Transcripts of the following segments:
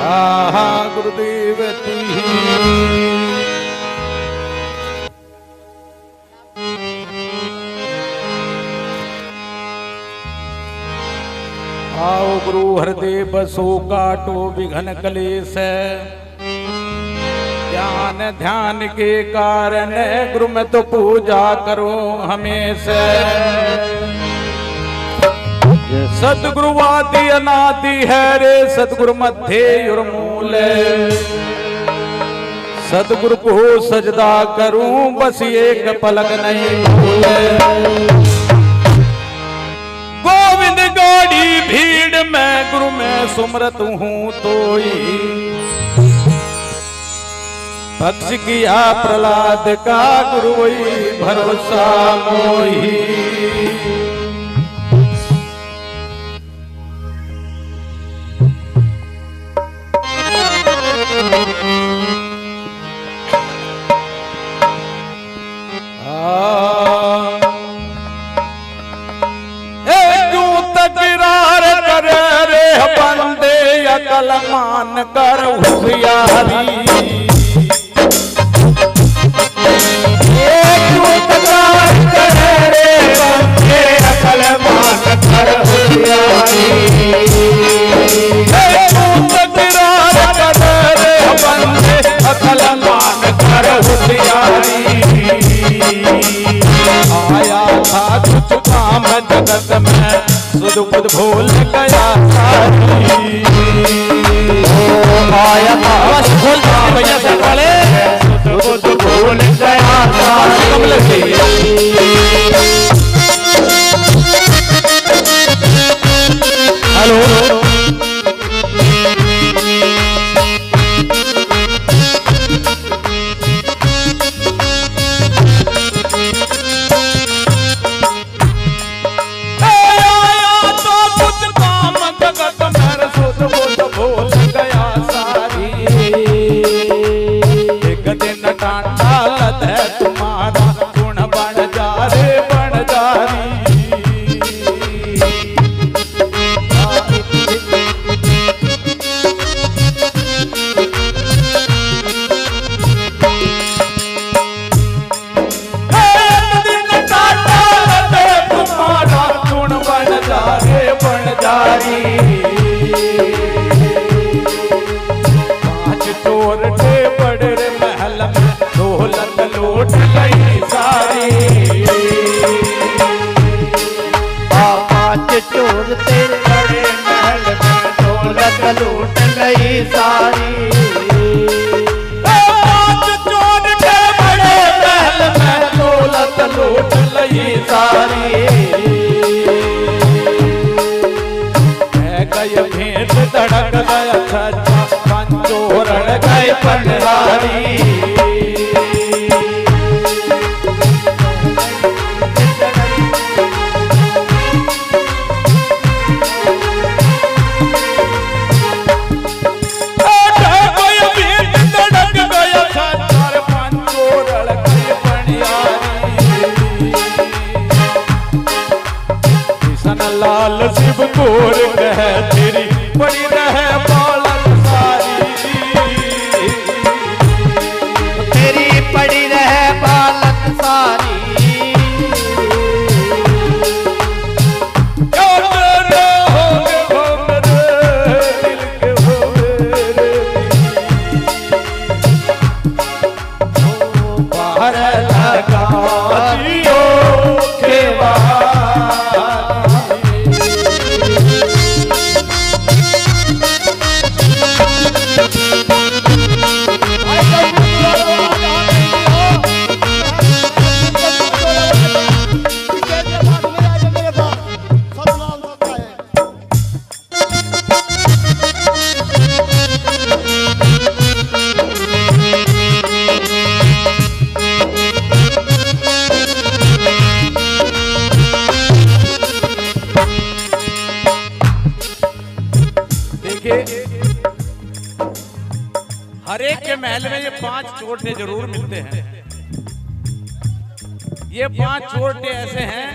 आहा गुरुदेव ती आओ गुरु हृदय बसो काटो विघन कलेश ज्ञान ध्यान के कारण गुरु में तो पूजा करो हमेशा सतगुरुवादी अनादि है रे सतगुरु मध्य और मूल सतगुरु को सजदा करूं बस एक पलक नहीं भूले गोविंद गाड़ी भीड़ में गुरु में सुमरत हूं तोई भक्ष किया प्रहलाद का गुरु वही भरोसा मोही बंदे अकल मान कर होशियारी बंदे अकल मान कर होशियारी बंदे अकल मान कर होशियारी आया था कुछ काम जगत में सुध बुध भूल गया आया था भूल भैया से पड़े सुध बुध भूल गया कमल से हेलो चोर तेरे बड़े महल में दौलत लूट गई सारी चोर के बड़े महल में दौलत लूट गई सारी गए भेंट धड़क गया छज्जा पंचोर गए पंडारी लाल शिव कोर कह तेरी बड़ी रहे बालक सारी तेरी बड़ी रहे बालक सारी बाहर लगा हर एक के महल में ये 5 चोटे जरूर मिलते हैं। ये 5 चोटे ऐसे हैं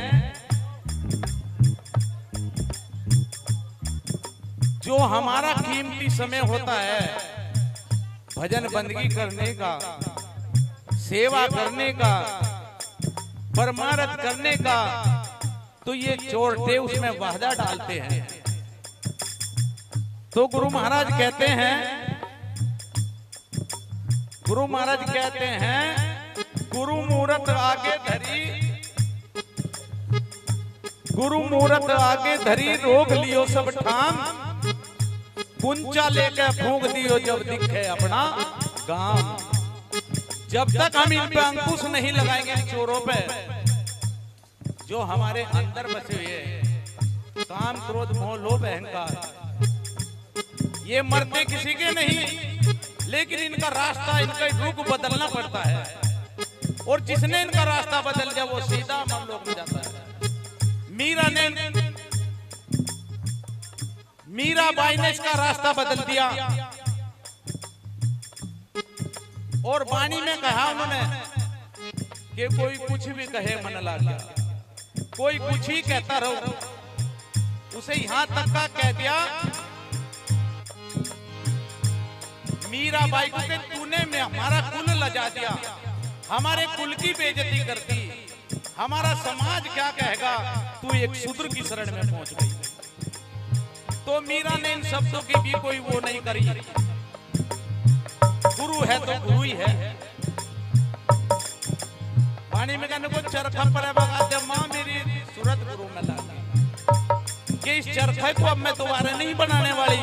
जो हमारा कीमती समय होता है भजन बंदगी करने का, सेवा करने का, परमारथ करने का, तो ये चोरटे उसमें वादा डालते हैं। तो गुरु महाराज कहते हैं, गुरु महाराज कहते हैं, गुरु मूरत आगे धरी, गुरु मूरत आगे धरी, रोक लियो सब ठाम, कुंचा लेकर फूंक दियो जब दिखे अपना गांव। जब तक हम इन पे अंकुश नहीं लगाएंगे चोरों पे, जो हमारे अंदर बसे हुए हैं, काम क्रोध मोह लोभ अहंकार, ये मरते किसी के नहीं, लेकिन इनका रास्ता, इनका रुख बदलना पड़ता है। और जिसने इनका रास्ता बदल दिया वो सीधा मनलोक में जाता है। मीराबाई ने इसका रास्ता बदल दिया और वाणी में कहा उन्होंने कि कोई कुछ भी कहे मन ला गया, कोई कुछ ही कहता रहो। उसे यहां तक का कह दिया मीराबाई को कि तूने में हमारा कुल लजा दिया, हमारे कुल की बेइज्जती करती, हमारा समाज क्या कहेगा, तू एक शूद्र की शरण में पहुंच गई। तो मीरा ने इन शब्दों की भी कोई वो नहीं करी। गुरु है तो गुरु ही है। पानी में कहने को चरखा पर है माँ मेरी सूरत गुरु में ला कि इस चरखे को अब मैं दोबारा नहीं बनाने वाली।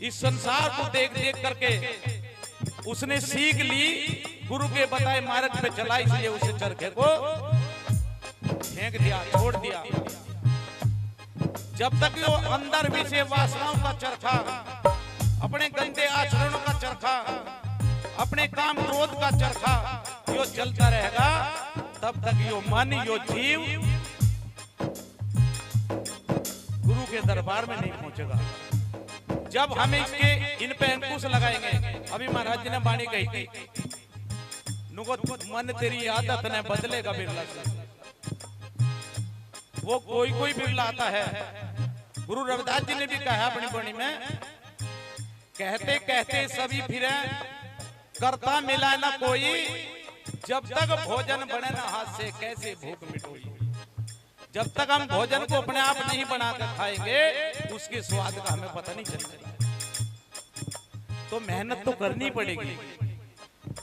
इस संसार को देख देख करके उसने सीख ली, गुरु के बताए मार्ग पे चला, इसलिए उसे चरखे को फेंक दिया, छोड़ दिया। जब तक वो अंदर भी से वासनाओं का चरखा, अपने गंदे आचरणों का चरखा, अपने काम क्रोध का चरखा यो चलता रहेगा, तब तक यो मन यो जीव गुरु के दरबार में नहीं पहुंचेगा। जब हम इसके इन पे अंकुश लगाएंगे, अभी महाराज जी ने वाणी कही थी, मन तेरी आदत ने बदलेगा बिरला से। वो कोई कोई बिरला आता है। गुरु रविदास जी ने भी कहा अपनी वाणी में, कहते कहते सभी फिरे, करता मिला ना कोई, जब तक भोजन बने ना हाथ से कैसे भूख मिटोई। जब तक हम भोजन को अपने आप नहीं बनाकर खाएंगे, उसके स्वाद का हमें पता नहीं चलेगा। तो मेहनत तो करनी पड़ेगी।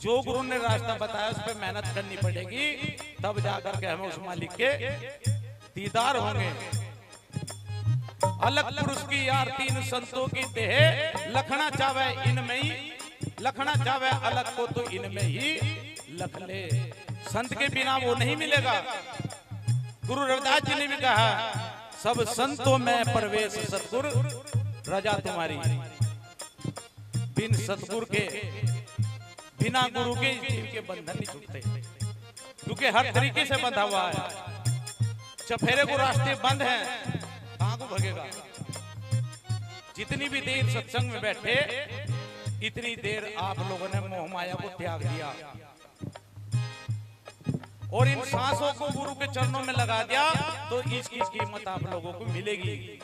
जो गुरु ने रास्ता बताया उस पर मेहनत करनी पड़ेगी, तब जाकर के हमें उस मालिक के दीदार होंगे। अलग पुरुष की यार तीन संतों की देह, लखना चावे इनमें ही, लखना चावे अलग को तो इनमें ही लख ले। संत के बिना वो नहीं मिलेगा। गुरु रविदास जी ने भी कहा, सब संतों में प्रवेश सतगुरु रजा तुम्हारी। बिन सतगुरु के, बिना गुरु के जीव के बंधन नहीं छूटते, क्योंकि हर तरीके से बंधा हुआ है। चफेरे को रास्ते बंद हैं, कहां को भगेगा। जितनी भी देर सत्संग में बैठे, इतनी देर आप लोगों ने मोह माया को त्याग दिया और इन सांसों को गुरु के चरणों में लगा दिया, तो इसकी कीमत आप लोगों को मिलेगी।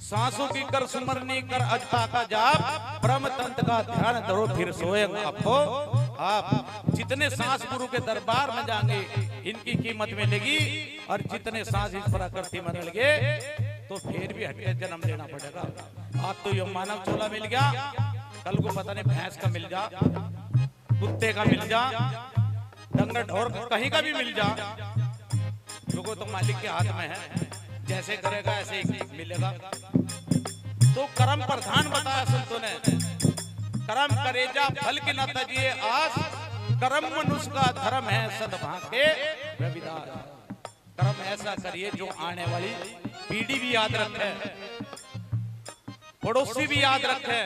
सांसों की कर सुमरनी कर अजपा का जाप, परम तंत्र का ध्यान धरो फिर सोए आपको आप। जितने सांस गुरु के दरबार में जाएंगे, इनकी कीमत मिलेगी। और जितने सांस इस प्रकृति में रह गए, तो फिर भी हटके जन्म लेना पड़ेगा। आज तो ये मानव चोला मिल गया, कल को पता नहीं भैंस का मिल जा, कुत्ते का मिल जा, डंगर ढोर कहीं का भी मिल जा, लोगों तो मालिक के हाथ में है। जैसे करेगा ऐसे ही मिलेगा। तो कर्म प्रधान बताया संतों ने, कर्म करेजा फल की न तजिए आस, कर्म मनुष्य का धर्म है सद्भाग्य रविदास। कर्म ऐसा करिए जो आने वाली पीढ़ी भी याद रखे, पड़ोसी भी याद रखे,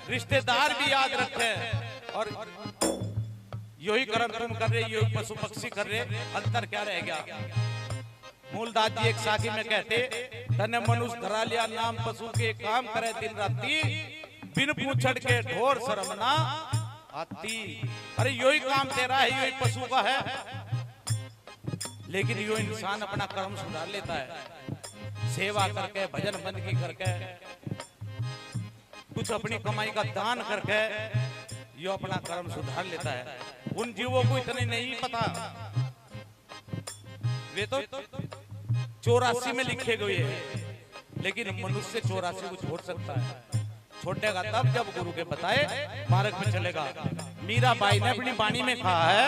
रिश्तेदार भी याद रखे। और यही कर्म तुम कर रहे, यही पशु पक्षी कर रहे, अंतर क्या रह गया। मूलदास जी एक साखी में कहते, तने मनुष्य धरा लिया नाम पशु के, काम करे दिन राती, बिन पूछड़ के ढोर शर्मना आती। अरे यही काम तेरा है, यही पशु का है, लेकिन यो इंसान अपना कर्म सुधार लेता है। सेवा करके, भजन बंदगी करके, कुछ अपनी कमाई का दान करके यो अपना कर्म सुधार लेता है। उन जीवों को इतनी नहीं पता, वे तो 84 में लिखे गए हैं, लेकिन मनुष्य 84 को छोड़ सकता है। छोड़ेगा तब जब गुरु के बताए मार्ग में चलेगा। मीराबाई ने अपनी वाणी में कहा है,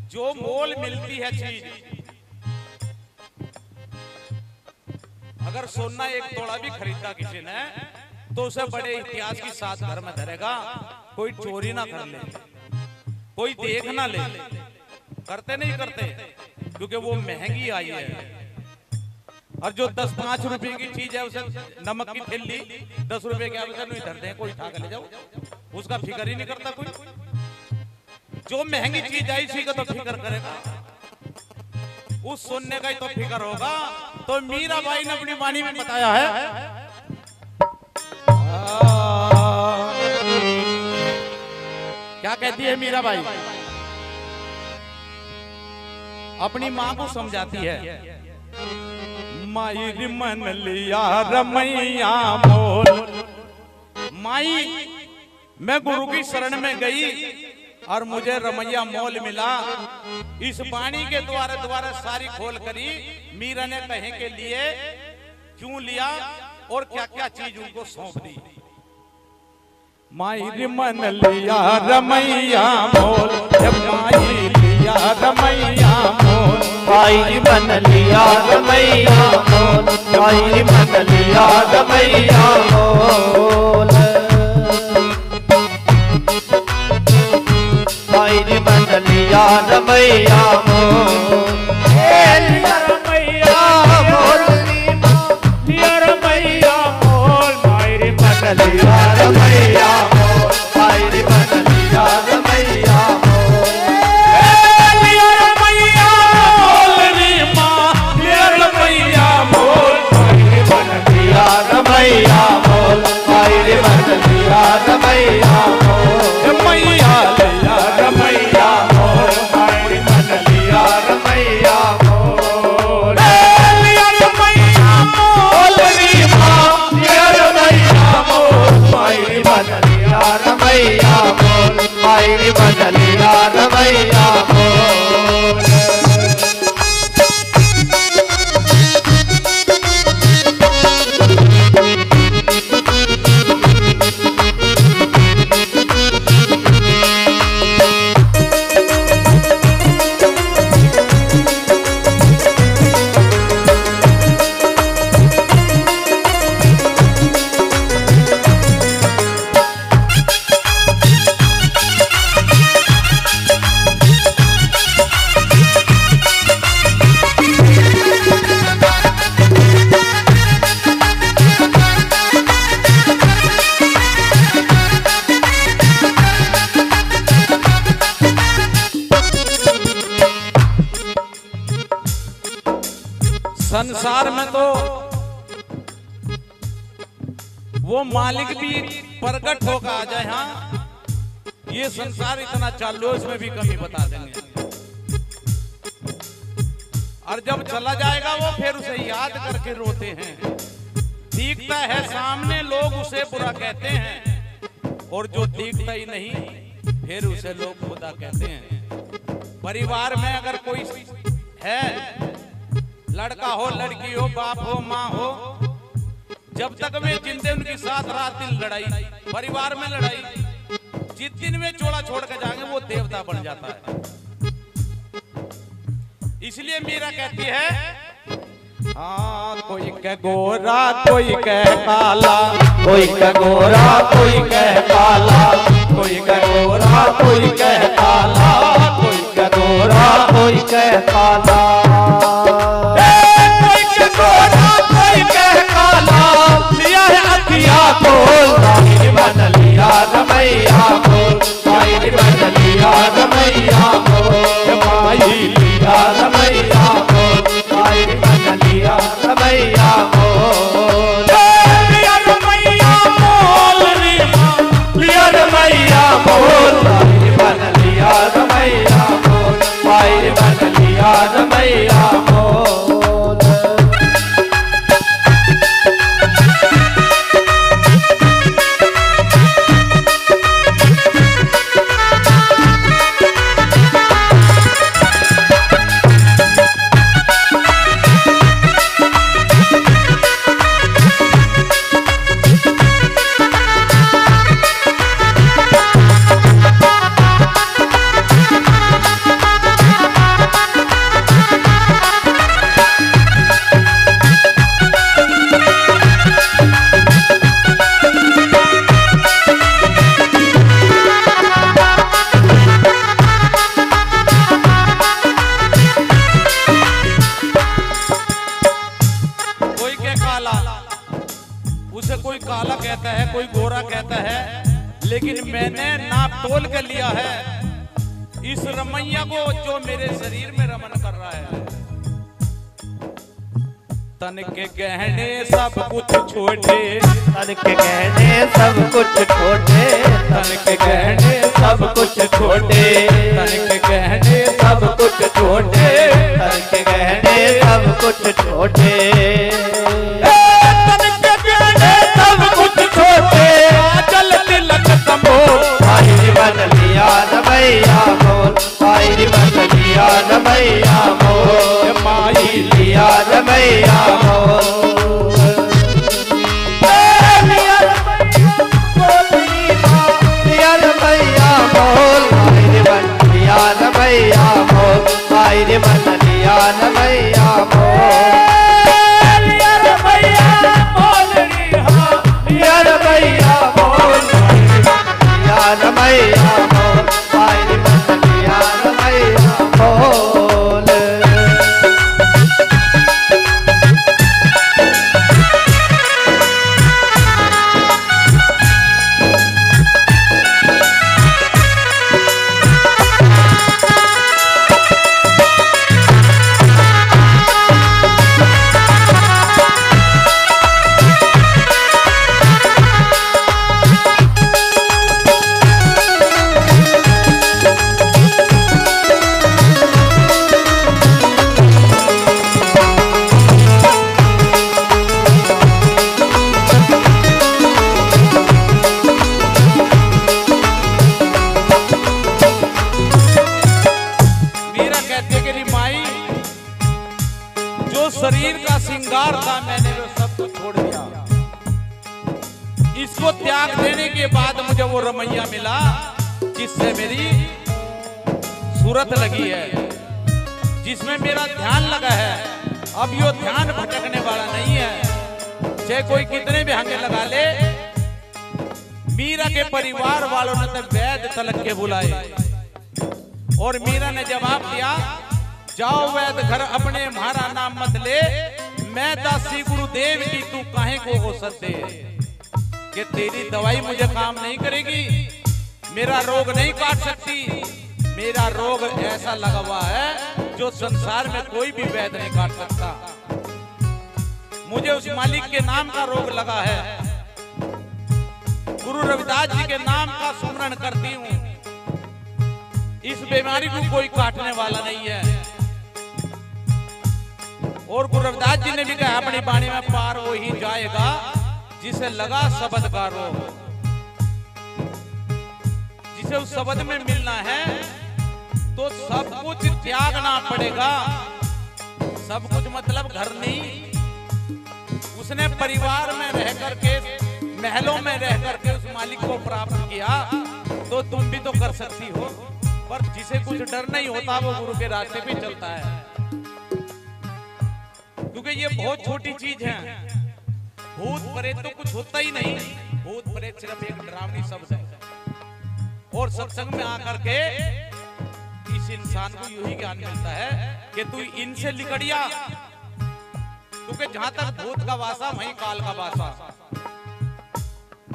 जो मोल मिलती है चीज, अगर सोना एक तोड़ा भी खरीदा किसी ने तो उसे बड़े इतिहास के साथ घर में धरेगा, कोई चोरी ना कर ले, कोई देख ना ले, करते नहीं करते, क्योंकि वो महंगी आई है। और जो 10-5 रुपए की चीज है, उसे नमक की थैली 10 रुपए के अवसर नहीं धरते हैं, कोई उठा के ले जाओ, उसका फिक्र ही नहीं करता कोई। जो महंगी चीज आई इसी का तो फिक्र करेगा, उस सुनने का ही तो फिक्र होगा। तो मीराबाई ने अपनी वाणी में बताया है, क्या कहती है मीराबाई, अपनी मां को समझाती है, माई मन लिया रमैया मोल। माई, मैं गुरु की शरण में गई और मुझे रमैया मोल मिला। इस वाणी के द्वारा सारी खोल करी मीरा ने कहे के लिए क्यों लिया और क्या क्या चीज उनको सौंप दी। माई मन लिया रमैया मोल, माई लिया रमैया मोल, माई मन लिया रमैया मोल, माई मन लिया रमैया मोल, माई मन लिया रमैया मोल, लिया रमैया मोल, लिया रमैया मोल, माई मन लिया रमैया मोल, माई मन लिया रमैया मोल, लिया रमैया मोल, लिया रमैया मोल, माई मन लिया रमैया मोल, माई मन लिया रमैया मोल, मैया लिया रमैया मोल, माई मन लिया रमैया मोल, लिया रमैया मोल, लिया रमैया मोल, माई मन लिया रमैया मोल, माई मन लिया रमैया मोल। संसार में तो वो मालिक भी प्रकट होकर आ जाए। हाँ, ये संसार इतना चालू है, इसमें भी कमी बता देंगे। और जब चला जाएगा वो फिर उसे याद करके रोते हैं। दिखता है सामने, लोग उसे बुरा कहते हैं, और जो दिखता ही नहीं फिर उसे लोग खुदा कहते हैं। परिवार में अगर कोई है, लड़का हो, लड़की हो, बाप हो, माँ हो, जब तक वे जिंदे उनके साथ रात दिन लड़ाई, परिवार में लड़ाई, जिस दिन वे चोला छोड़ के जाएंगे वो देवता बन जाता है। इसलिए मीरा कहती है, हाँ, कोई कह गोरा कोई कह काला, कोई कह गोरा कोई कह काला, कोई कह गोरा कोई कह काला, कोई कह गोरा कोई कह काला, कोई कह गोरा कोई कह काला, लिया है अतिया बोल, माई मन लिया रमैया बोल, माई मन लिया रमैया बोल, माई लिया रमैया बोल, माई मन लिया रमैया बोल, लिया रमैया बोल, लिया रमैया बोल, माई मन लिया रमैया बोल, माई मन लिया रमैया उसे कोई काला कहता है, कोई गोरा कहता है, लेकिन मैंने नाप तोल के लिया है इस रमैया को जो मेरे शरीर में रमन कर रहा है। तन के गहने सब कुछ छोटे, तन के गहने सब कुछ छोटे, तन के गहने सब कुछ छोटे, तन के गहने सब कुछ छोटे, तन के गहने सब कुछ छोटे, तन के गहने सब कुछ छोटे, चल तिलक तंबो भाई बन लिया न भैया मोल, भाई बन लिया न भैया मोल, माई लिया न भैया मोल, लिया न भैया मोल, भाई बन लिया न भैया मोल, भाई बन लिया न भैया मोल, लिया न भैया मोल, लिया न भैया मोल, लिया न भैया मोल, भाई बन लिया न भैया मोल। शरीर का श्रृंगार था, मैंने वो सब कुछ छोड़ दिया। इसको त्याग देने के बाद मुझे वो रमैया मिला जिससे मेरी सूरत लगी है, जिसमें मेरा ध्यान लगा है। अब यो ध्यान भटकने वाला नहीं है, चाहे कोई कितने भी हंगे लगा ले। मीरा के परिवार वालों ने तो वैद्य तलक के बुलाए और मीरा ने जवाब दिया, जाओ वैद्य घर अपने हमारा नाम मत ले, मैं दासी गुरुदेव की तू काहे को हो सकते कि तेरी दवाई मुझे काम नहीं करेगी, मेरा रोग नहीं काट सकती। मेरा रोग ऐसा लगा हुआ है जो संसार में कोई भी वैद्य नहीं काट सकता। मुझे उस मालिक के नाम का रोग लगा है, गुरु रविदास जी के नाम का स्मरण करती हूँ। इस बीमारी को कोई काटने वाला नहीं है। और गुरु रविदास जी ने भी कहा अपनी वाणी में, पार वो ही जाएगा जिसे लगा शब्द का रोग। जिसे उस शब्द में मिलना है तो सब कुछ त्यागना पड़ेगा। सब कुछ मतलब घर नहीं, उसने परिवार में रह करके, महलों में रह करके उस मालिक को प्राप्त किया, तो तुम भी तो कर सकती हो। पर जिसे कुछ डर नहीं होता वो गुरु के रास्ते पे चलता है, क्योंकि ये बहुत छोटी चीज है। भूत प्रेत तो कुछ होता ही नहीं, भूत प्रेत सिर्फ एक डरावनी शब्द है। और सत्संग में आकर के इस इंसान को यही ज्ञान मिलता है कि तू इनसे लिकड़िया, क्योंकि जहां तक भूत का वासा वहीं काल का वासा।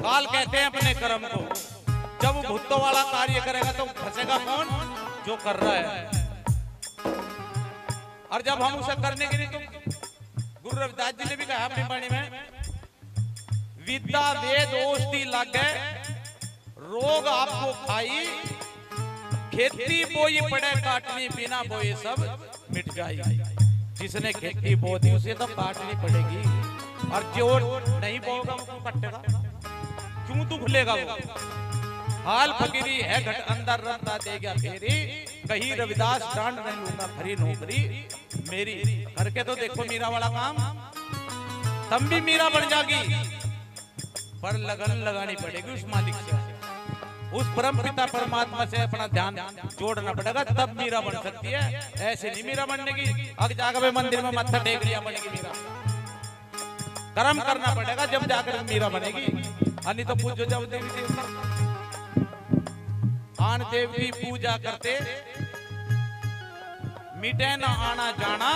काल कहते हैं अपने कर्म को, जब भूतों वाला कार्य करेगा तो फंसेगा कौन? जो कर रहा है। और जब हम उसे करने के लिए, तो गुरु रविदास जी ने भी कहा अपनी वाणी में, विद्या वेद औषधि लागे, रोग आपको खाई, खेती बोई पड़े काटनी, बिना बोए सब मिट जाए। जिसने खेती बो दी उसे तो काटनी पड़ेगी, और जो नहीं बोगा वो कटेगा, क्यों तू भूलेगा वो? हाल फकीरी है घट अंदर रंता देगा फेरी, कहीं रविदास डांड नहीं लूंगा खरी नौकरी मेरी। करके तो देखो मीरा वाला काम, तब भी मीरा बन जाएगी, पर लगन लगानी पड़ेगी उस मालिक से, उस परम पिता परमात्मा से अपना ध्यान जोड़ना पड़ेगा, तब मीरा बन सकती है। ऐसे नहीं मीरा बनने की, अगर जाकर मंदिर में मत्था टेक लिया बनेगी मीरा। कर्म करना पड़ेगा जब जाकर मीरा बनेगी। अन्य तो पूजो जब देवी देवता, आन देव की पूजा करते, मिटे न आना जाना,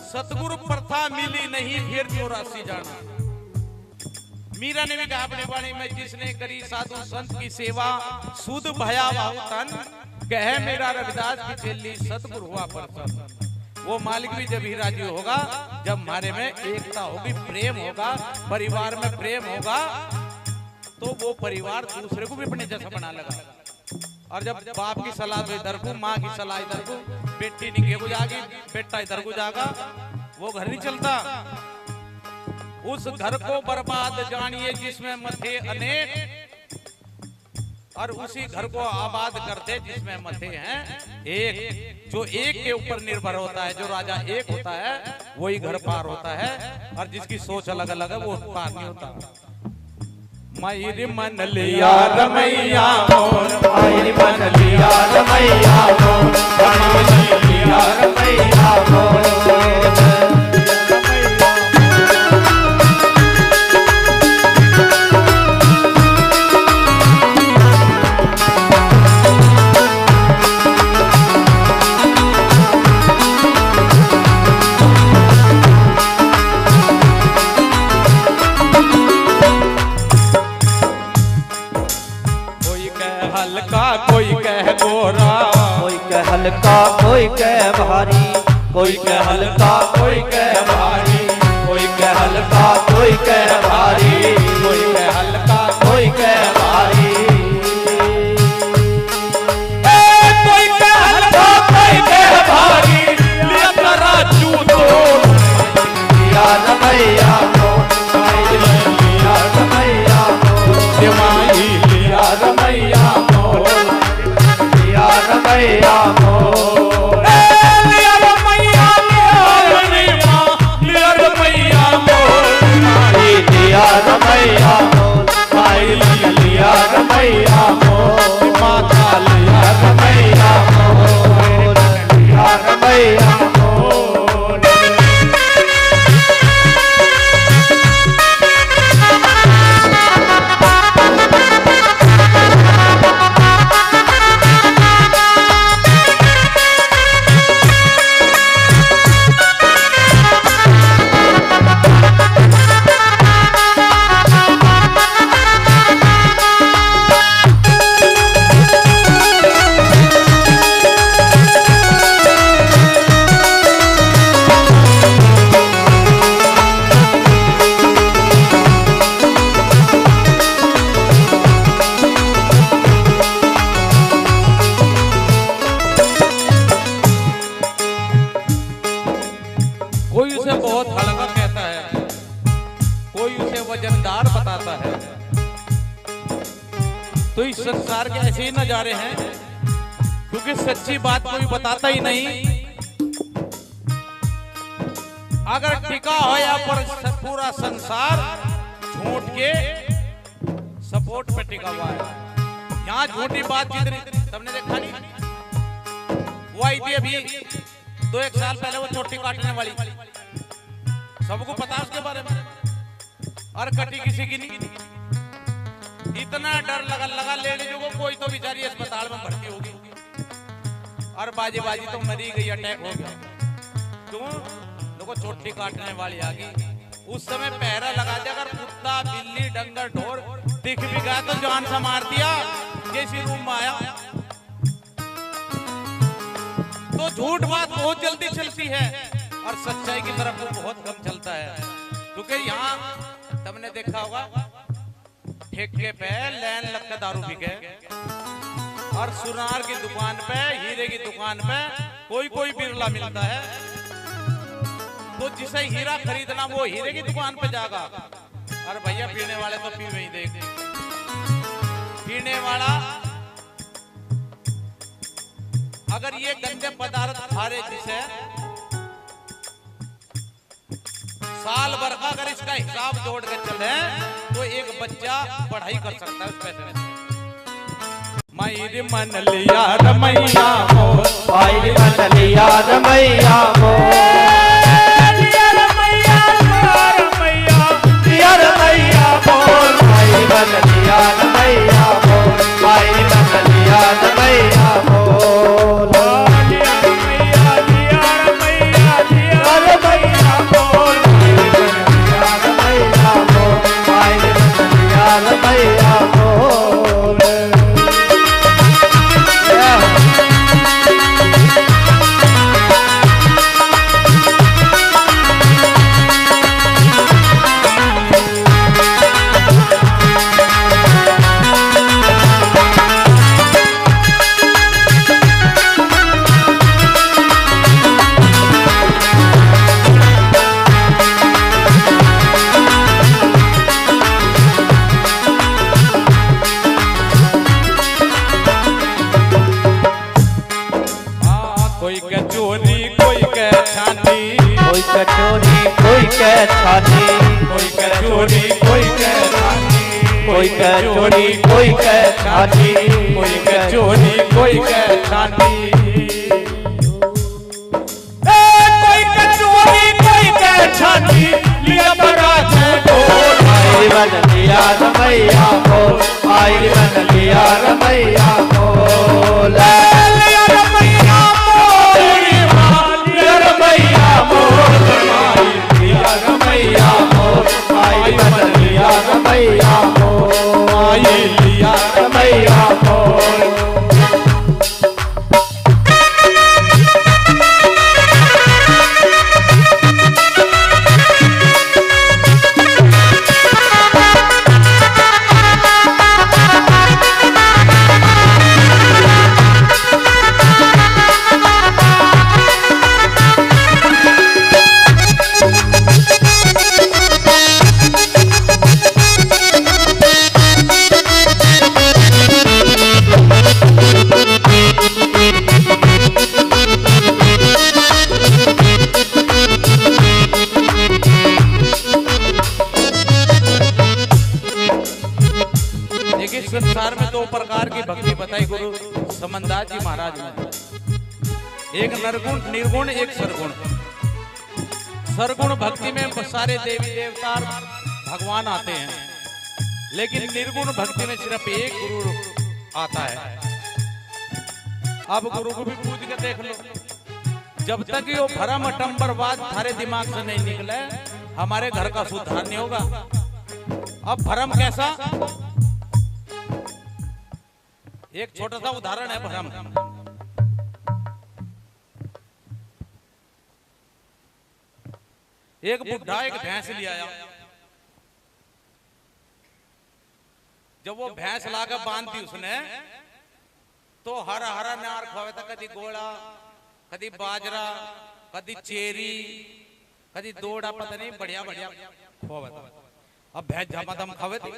सतगुरु प्रथा मिली नहीं फिर 84 जाना। मीरा ने भी कहा अपने वाणी में, जिसने करी साधु संत की सेवा सुध भया बाहु तन, कहे मेरा रविदास की चेली सतगुरु हुआ प्रसन्न। वो मालिक भी जब ही राजी होगा जब हमारे में एकता होगी, प्रेम होगा, परिवार में प्रेम होगा, तो वो परिवार दूसरे को भी अपने जैसा बना लगा। और जब बाप की सलाह तो इधर को, माँ की सलाह इधर को, बेटी निके को जागी, बेटा इधर को जागा, वो घर नहीं चलता। उस घर को बर्बाद जानिए जिसमें मथे अनेक, और उसी घर को आबाद करते जिसमें मथे हैं एक। जो एक के ऊपर निर्भर होता है, जो राजा एक होता है, वही घर पार होता है, और जिसकी सोच अलग अलग है वो पार नहीं होता। मायरी मन लिया रमैया मोर, मायरी मन लिया रमैया मोर, मायरी लिया रमैया मोर। कोई कह गोरा, कोई कह हल्का, कोई कह भारी, कोई कह हल्का, कोई कह भारी, कोई कह हल्का, कोई कह भारी, कोई कह हल्का, कोई कह भारी। कोई कह हल्का, कोई कह भारी, लिया तराजू तो लिया रमैया मोर, लिया रमैया मोर, दिमागी लिया रमैया मोर, लिया रमैया मोर, लिया रमैया मोर, लिया रमैया मोर, लिया रमैया मोर, लिया रमैया मोर, माता लिया रमैया मोर, लिया रमैया मोर। कोई उसे बहुत हल्का कहता है, कोई उसे वजनदार बताता है। तो इस संसार के ऐसे ही नजारे हैं, क्योंकि सच्ची बात कोई बताता ही नहीं। अगर टिका हो या पर पूरा संसार झूठ के सपोर्ट पे टिका हुआ है। यहाँ झूठी बात जितनी सबने देखा नहीं, वो आई थी अभी 2-1 साल पहले, वो चोटी काटने वाली, सबको पता उसके बारे में, और कटी किसी की नहीं। इतना डर लगा लेडीजों को, कोई तो बेचारी अस्पताल में भर्ती होगी, और बाजी तो मरी गई, अटैक हो गया। क्यों? लोगों चोटी काटने वाली आ गई। उस समय पहरा लगा दिया, अगर कुत्ता बिल्ली डंगर ढोर दिख भी गया तो जान से मार दिया, किसी रूम में आया। तो झूठ बात बहुत जल्दी चलती है, और सच्चाई की तरफ वो बहुत कम चलता है। क्योंकि यहाँ तुमने देखा होगा, ठेके पे लाइन लगकर दारू बिके, और सुनार की दुकान पे, हीरे की दुकान पे कोई बिरला मिलता है। तो जिसे हीरा खरीदना वो हीरे की दुकान पे जाएगा, और भैया पीने वाले तो पी वही देख, पीने वाला अगर ये गंदे पदार्थ खा रहे, जिसे साल भर का अगर इसका हिसाब जोड़ के चले तो एक बच्चा पढ़ाई कर सकता है उस पैसे में। मायरी मन लिया रमैया मोर, मायरी मन लिया रमैया मोर, लिया रमैया मोर, लिया रमैया मोर, मायरी मन लिया रमैया मोर, मायरी मन लिया रमैया मोर, लिया रमैया, लिया रमैया, लिया रमैया मोर, मायरी मन लिया रमैया मोर, मायरी मन चोरी कोई कह छानी, कोई कह चोरी कोई कह छानी, कोई कह चोरी कोई कह छानी। कोई कह चोरी कोई कह छानी, लिया बड़ा ढोल। आई मन लिया रमैया मोल, आई मन लिया रमैया मोल, लिया रमैया मोल, लिया रमैया मोल, लिया रमैया मोल, आई मन लिया रमैया मोल, लिया रमैया मोल। संसार में दो प्रकार की भक्ति बताई गुरु समनदास जी महाराज ने, एक निर्गुण निर्गुण, एक सरगुण। सरगुण भक्ति में सारे देवी देवता भगवान आते हैं, लेकिन निर्गुण भक्ति में सिर्फ एक गुरु आता है। अब गुरु को भी पूछ के देख लो, जब तक ये भरम अटंबरवाद थारे दिमाग से नहीं निकले, हमारे घर का सुधार नहीं होगा। अब भरम कैसा, एक छोटा सा उदाहरण है भरम। एक बुढ़ा एक भैंस ले आया, जब वो भैंस लाकर बांध दी उसने, तो हरा हरा नार खावे था, कदी गोड़ा, कदी बाजरा, कदी चेरी, कदी दोड़ा, पता नहीं बढ़िया बढ़िया खावे था। अब भैंस झमाझम खावे थी,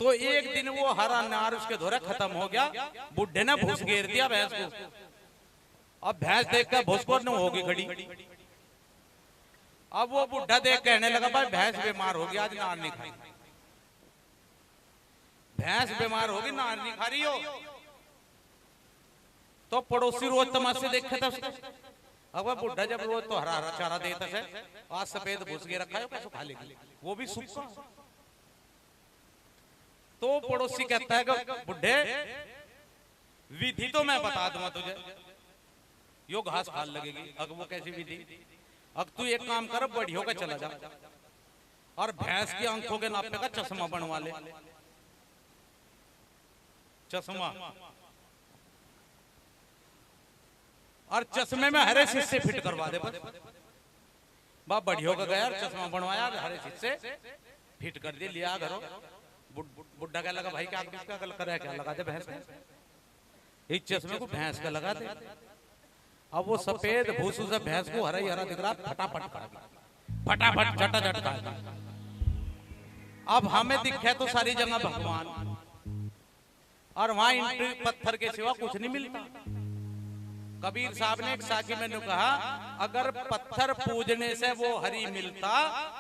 तो एक दिन वो हरा नार उसके धोरे खत्म हो गया, बुढ़े ने भूस घेर दिया भैंस को। अब भैंस देखकर भूसकोर न होगी खड़ी। अब वो बुढ़ा देख कहने लगा, भाई भैंस बीमार होगी, आज नार नहीं खाई। भैंस बीमार होगी, नार नहीं खा रही हो। तो पड़ोसी रोज तमाशे देखे था उसको। अब वह बुढ़ा जब रोज तो हरा हरा चारा देता है, आज सफेद भूस घेर रखा है, कैसे खा लेगी, वो भी सूखा। तो पड़ोसी कहता है कि बुढ़े, विधि तो मैं बता दूंगा तुझे, यो घास खाल लगेगी। अब वो कैसी विधि, अब तू एक काम कर, बड़ी होकर चला जा और भैंस की आंखों के नापे का चश्मा बनवा ले। चश्मा, और चश्मे में हरे शीशे फिट करवा दे बस। बाप बड़ी होकर गया, चश्मा बनवाया, हरे शीशे फिट कर दिए, लिया घरों। बुढ़ा क्या लगा, भाई क्या किसका कर, क्या लगा दे भैंस, इस चश्मे को भैंस का लगा दे। अब वो सफेद भूसू से भैंस को हरा ही हरा दिख रहा, फटाफट फटाफट झटाझट खा। अब हमें दिखे तो सारी जगह भगवान, और वहां ईंट पत्थर के सिवा कुछ नहीं मिलता। कबीर साहब ने एक साखी में कहा, अगर पत्थर पूजने से वो हरी मिलता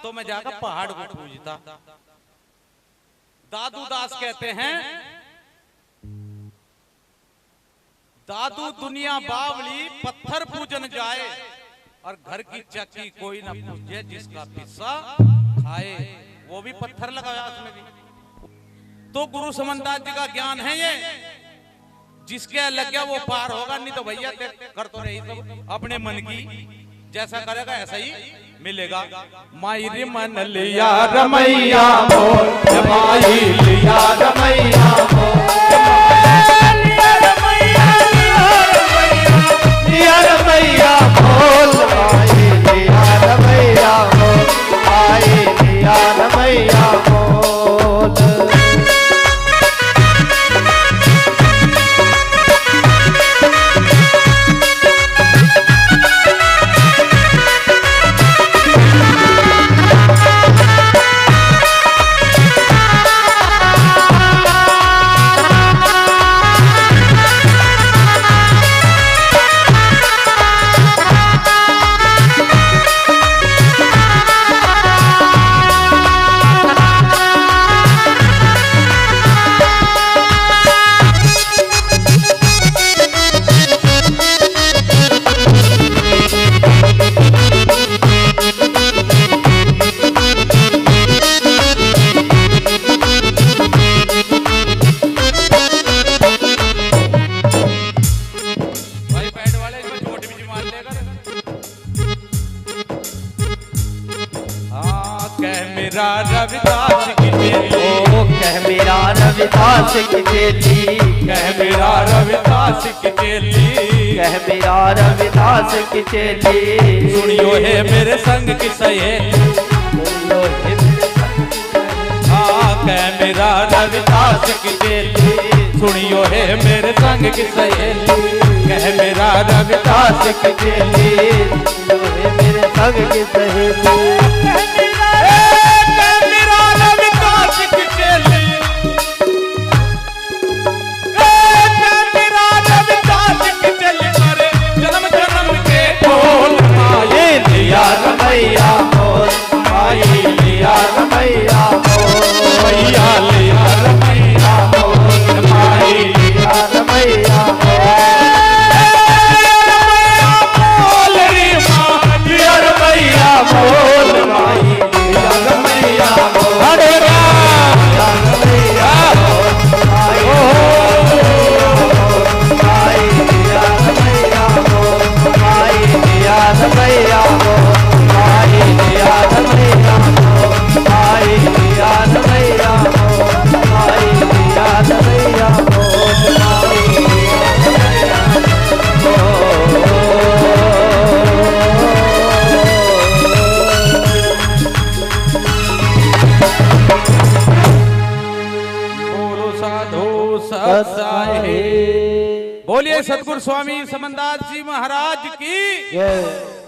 तो मैं जाकर पहाड़ को पूजता। दादू दास कहते हैं, दादू दुनिया बावली पत्थर पूजन जाए, और घर की चक्की कोई ना पूजे, जिसका पिस्सा खाए। वो भी पत्थर लगाया उसमें भी। तो गुरु समनदास जी का ज्ञान है ये, जिसके लग गया वो पार होगा, नहीं तो भैया कर तो रही सब अपने मन की, जैसा करेगा ऐसा ही मिलेगा। माई मन लिया रमैया मोल, माई लिया रमैया मोल, लिया रमैया मोल, माई लिया रमैया मोल, माई लिया रमैया मोल। रविदास की चेली, ओ कह मेरा रविदास की चेली, कह मेरा रविदास की चेली, कह मेरा रविदास की चेली। सुनियो है मेरे संग की सहेली, सुनियो है मेरे संग की सहेली। हाँ कह मेरा रविदास की चेली, सुनियो है मेरे संग की सहेली, कह मेरा रविदास की चेली, सुनियो है मेरे संग की सहेली। कह मेरा रविदास की चेली, कह मेरा रविदास की चेली, अरे जन्म जन्म के बोल माये लिया रमैया मोर, माई लिया रमैया मोर, मैया लिया रमैया मोर, माई लिया रमैया मोर। बोल रे माँ लिया रमैया बोल माई लिया रमैया मोर, अरे राम रमैया मोर, माई लिया रमैया मोर, माई लिया रमैया मोर, माई लिया रमैया मोर, माई लिया रमैया मोर, माई लिया रमैया मोर, माई लिया बोलो साधु सत साहिब, बोलिए सतगुरु स्वामी समनदास जी महाराज की। रमैया।